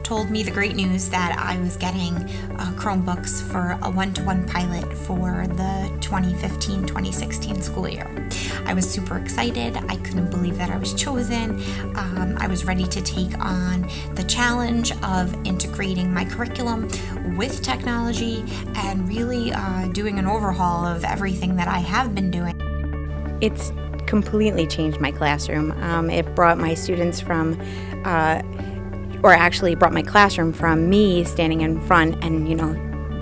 told me the great news that I was getting Chromebooks for a one-to-one pilot for the 2015-2016 school year. I was super excited. I couldn't believe that I was chosen. I was ready to take on the challenge of integrating my curriculum with technology and really doing an overhaul of everything that I have been doing. It's completely changed my classroom. It brought my students from, brought my classroom from me standing in front and,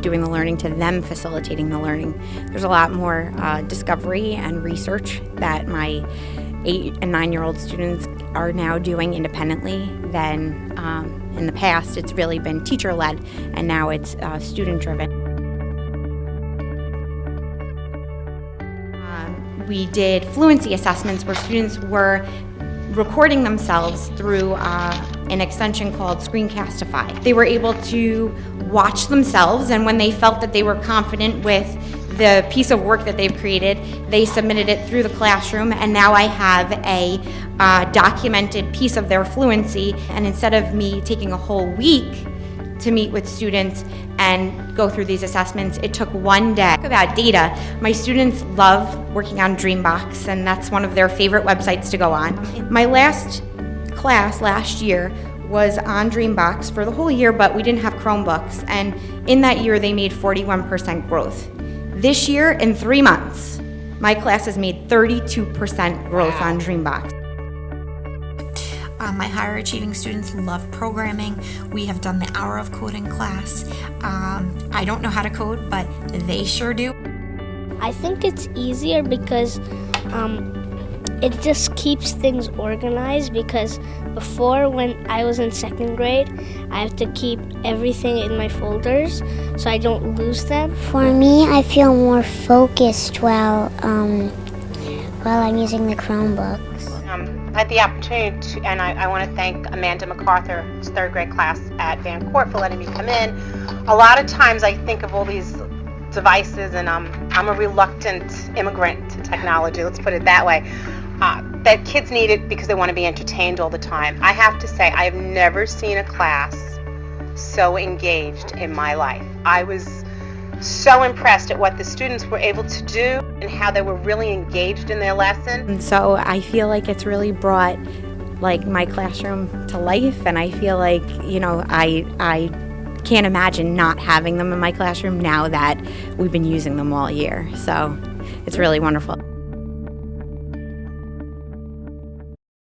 doing the learning to them facilitating the learning. There's a lot more discovery and research that my 8 and 9-year-old students are now doing independently than in the past. It's really been teacher-led, and now it's student-driven. We did fluency assessments where students were recording themselves through an extension called Screencastify. They were able to watch themselves, and when they felt that they were confident with the piece of work that they've created, they submitted it through the classroom, and now I have a documented piece of their fluency. And instead of me taking a whole week to meet with students and go through these assessments, it took one day. About data, my students love working on Dreambox, and that's one of their favorite websites to go on. My last class last year was on Dreambox for the whole year, but we didn't have Chromebooks, and in that year they made 41% growth. This year, in 3 months, my class has made 32% growth on Dreambox. My higher achieving students love programming. We have done the hour of coding class. I don't know how to code, but they sure do. I think it's easier because it just keeps things organized, because before, when I was in 2nd grade, I have to keep everything in my folders so I don't lose them. For me, I feel more focused while I'm using the Chromebooks. I had the opportunity to, and I want to thank Amanda McArthur's 3rd grade class at Van Court for letting me come in. A lot of times I think of all these devices, and I'm a reluctant immigrant to technology, let's put it that way, that kids need it because they want to be entertained all the time. I have to say, I have never seen a class so engaged in my life. I was so impressed at what the students were able to do and how they were really engaged in their lesson. And so I feel like it's really brought my classroom to life, and I feel like, I can't imagine not having them in my classroom now that we've been using them all year. So it's really wonderful.